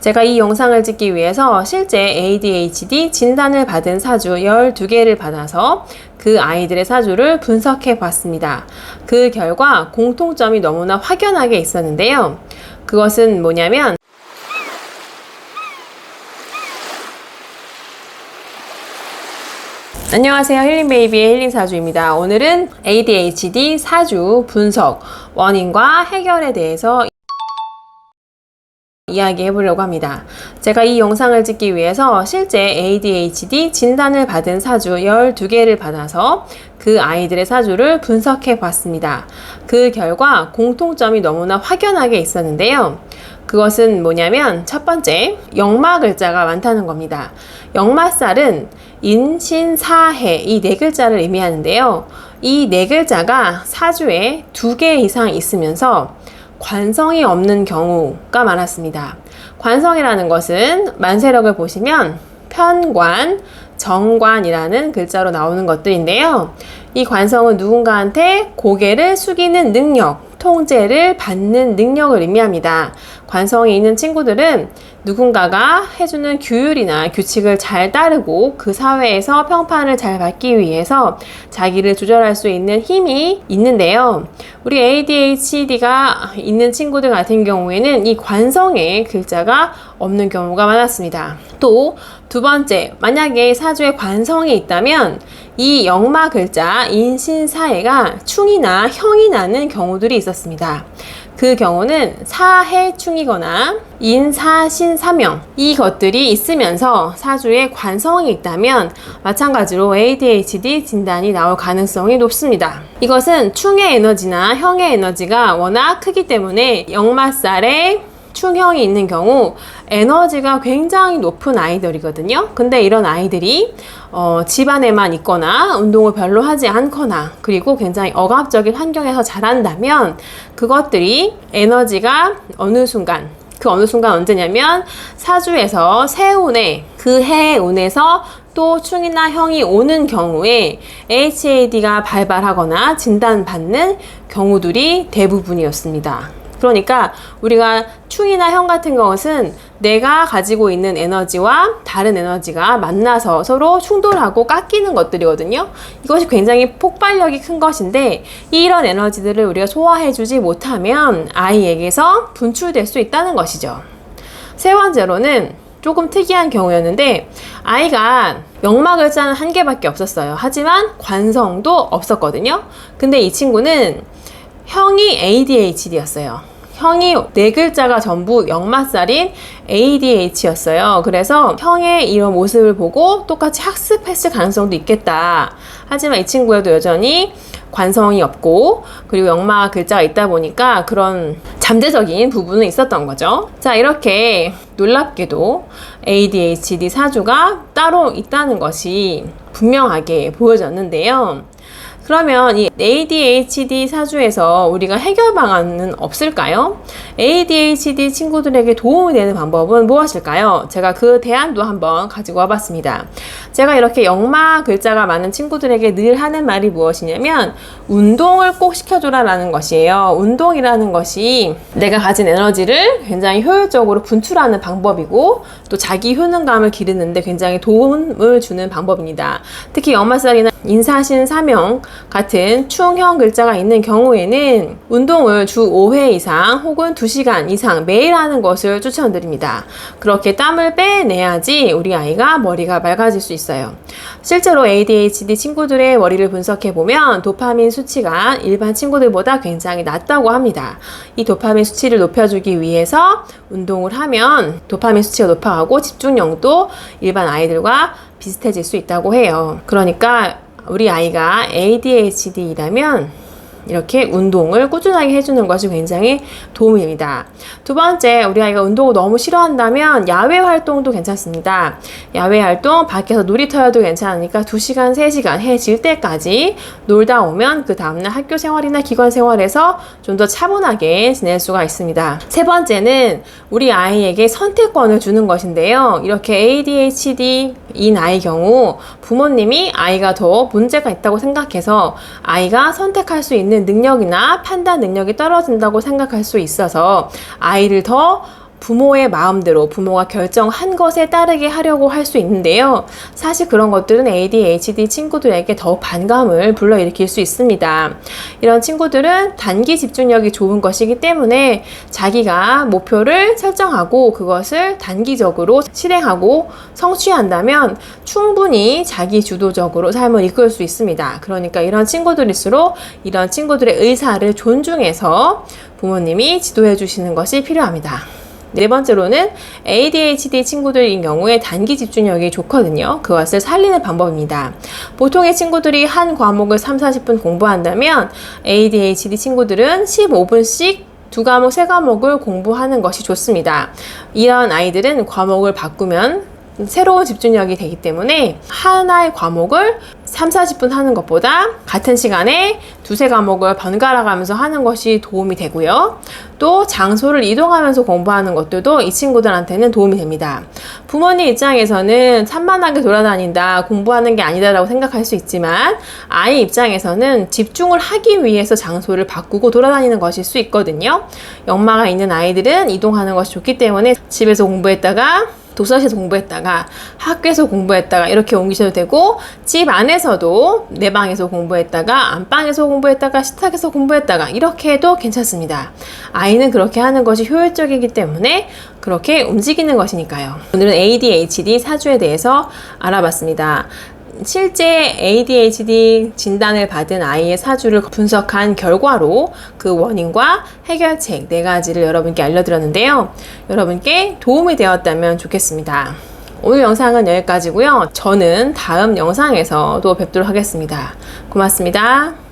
제가 이 영상을 찍기 위해서 실제 ADHD 진단을 받은 사주 12개를 받아서 그 아이들의 사주를 분석해 봤습니다. 그 결과 공통점이 너무나 확연하게 있었는데요. 그것은 뭐냐면 안녕하세요. 힐링베이비의 힐링사주입니다. 오늘은 ADHD 사주 분석, 원인과 해결에 대해서 이야기해 보려고 합니다. 제가 이 영상을 찍기 위해서 실제 ADHD 진단을 받은 사주 12개를 받아서 그 아이들의 사주를 분석해 봤습니다. 그 결과 공통점이 너무나 확연하게 있었는데요. 그것은 뭐냐면 첫 번째, 역마 글자가 많다는 겁니다. 역마살은 인신사해 이 네 글자를 의미하는데요. 이 네 글자가 사주에 2개 이상 있으면서 관성이 없는 경우가 많았습니다. 관성이라는 것은 만세력을 보시면 편관, 정관이라는 글자로 나오는 것들인데요. 이 관성은 누군가한테 고개를 숙이는 능력, 통제를 받는 능력을 의미합니다. 관성이 있는 친구들은 누군가가 해주는 규율이나 규칙을 잘 따르고 그 사회에서 평판을 잘 받기 위해서 자기를 조절할 수 있는 힘이 있는데요. 우리 ADHD가 있는 친구들 같은 경우에는 이 관성의 글자가 없는 경우가 많았습니다. 또 두 번째, 만약에 사주에 관성이 있다면 이 역마 글자 인신사해가 충이나 형이 나는 경우들이 있었습니다. 그 경우는 사해충이거나 인사신사명 이것들이 있으면서 사주에 관성이 있다면 마찬가지로 ADHD 진단이 나올 가능성이 높습니다. 이것은 충의 에너지나 형의 에너지가 워낙 크기 때문에 역마살에 충형이 있는 경우 에너지가 굉장히 높은 아이들이거든요. 근데 이런 아이들이 집안에만 있거나 운동을 별로 하지 않거나 그리고 굉장히 억압적인 환경에서 자란다면 그것들이 에너지가 어느 순간 언제냐면 사주에서 세운에 그 해의 운에서 또 충이나 형이 오는 경우에 HAD가 발발하거나 진단받는 경우들이 대부분이었습니다. 그러니까 우리가 충이나 형 같은 것은 내가 가지고 있는 에너지와 다른 에너지가 만나서 서로 충돌하고 깎이는 것들이거든요. 이것이 굉장히 폭발력이 큰 것인데 이런 에너지들을 우리가 소화해주지 못하면 아이에게서 분출될 수 있다는 것이죠. 세 번째로는 조금 특이한 경우였는데 아이가 역마 글자는 1개밖에 없었어요. 하지만 관성도 없었거든요. 근데 이 친구는 형이 ADHD였어요. 형이 4글자가 전부 역마살인 ADH였어요. 그래서 형의 이런 모습을 보고 똑같이 학습했을 가능성도 있겠다. 하지만 이 친구에도 여전히 관성이 없고 그리고 역마 글자가 있다 보니까 그런 잠재적인 부분은 있었던 거죠. 자, 이렇게 놀랍게도 ADHD 사주가 따로 있다는 것이 분명하게 보여졌는데요. 그러면 이 ADHD 사주에서 우리가 해결 방안은 없을까요? ADHD 친구들에게 도움이 되는 방법은 무엇일까요? 제가 그 대안도 한번 가지고 와봤습니다. 제가 이렇게 역마 글자가 많은 친구들에게 늘 하는 말이 무엇이냐면 운동을 꼭 시켜줘라 라는 것이에요. 운동이라는 것이 내가 가진 에너지를 굉장히 효율적으로 분출하는 방법이고 또 자기 효능감을 기르는데 굉장히 도움을 주는 방법입니다. 특히 역마살이나 인사신사명 같은 충형 글자가 있는 경우에는 운동을 주 5회 이상 혹은 2시간 이상 매일 하는 것을 추천드립니다. 그렇게 땀을 빼내야지 우리 아이가 머리가 맑아질 수 있어요. 실제로 ADHD 친구들의 머리를 분석해보면 도파민 수치가 일반 친구들보다 굉장히 낮다고 합니다. 이 도파민 수치를 높여주기 위해서 운동을 하면 도파민 수치가 높아가고 집중력도 일반 아이들과 비슷해질 수 있다고 해요. 그러니까 우리 아이가 ADHD이라면 이렇게 운동을 꾸준하게 해주는 것이 굉장히 도움이 됩니다. 두 번째, 우리 아이가 운동을 너무 싫어한다면 야외 활동도 괜찮습니다. 야외 활동, 밖에서 놀이터여도 괜찮으니까 2시간, 3시간 해 질 때까지 놀다 오면 그 다음날 학교 생활이나 기관 생활에서 좀 더 차분하게 지낼 수가 있습니다. 세 번째는 우리 아이에게 선택권을 주는 것인데요. 이렇게 ADHD인 아이 경우 부모님이 아이가 더 문제가 있다고 생각해서 아이가 선택할 수 있는 능력이나 판단 능력이 떨어진다고 생각할 수 있어서 아이를 더 부모의 마음대로 부모가 결정한 것에 따르게 하려고 할 수 있는데요. 사실 그런 것들은 ADHD 친구들에게 더욱 반감을 불러일으킬 수 있습니다. 이런 친구들은 단기 집중력이 좋은 것이기 때문에 자기가 목표를 설정하고 그것을 단기적으로 실행하고 성취한다면 충분히 자기 주도적으로 삶을 이끌 수 있습니다. 그러니까 이런 친구들일수록 이런 친구들의 의사를 존중해서 부모님이 지도해 주시는 것이 필요합니다. 네 번째로는 ADHD 친구들인 경우에 단기 집중력이 좋거든요. 그것을 살리는 방법입니다. 보통의 친구들이 한 과목을 30-40분 공부한다면 ADHD 친구들은 15분씩 두 과목, 세 과목을 공부하는 것이 좋습니다. 이런 아이들은 과목을 바꾸면 새로운 집중력이 되기 때문에 하나의 과목을 30-40분 하는 것보다 같은 시간에 두세 과목을 번갈아 가면서 하는 것이 도움이 되고요. 또 장소를 이동하면서 공부하는 것들도 이 친구들한테는 도움이 됩니다. 부모님 입장에서는 산만하게 돌아다닌다, 공부하는 게 아니다라고 생각할 수 있지만 아이 입장에서는 집중을 하기 위해서 장소를 바꾸고 돌아다니는 것일 수 있거든요. 역마가 있는 아이들은 이동하는 것이 좋기 때문에 집에서 공부했다가 도서실에서 공부했다가 학교에서 공부했다가 이렇게 옮기셔도 되고, 집 안에서도 내 방에서 공부했다가 안방에서 공부했다가 식탁에서 공부했다가 이렇게 해도 괜찮습니다. 아이는 그렇게 하는 것이 효율적이기 때문에 그렇게 움직이는 것이니까요. 오늘은 ADHD 사주에 대해서 알아봤습니다. 실제 ADHD 진단을 받은 아이의 사주를 분석한 결과로 그 원인과 해결책 4가지를 여러분께 알려드렸는데요. 여러분께 도움이 되었다면 좋겠습니다. 오늘 영상은 여기까지고요. 저는 다음 영상에서 또 뵙도록 하겠습니다. 고맙습니다.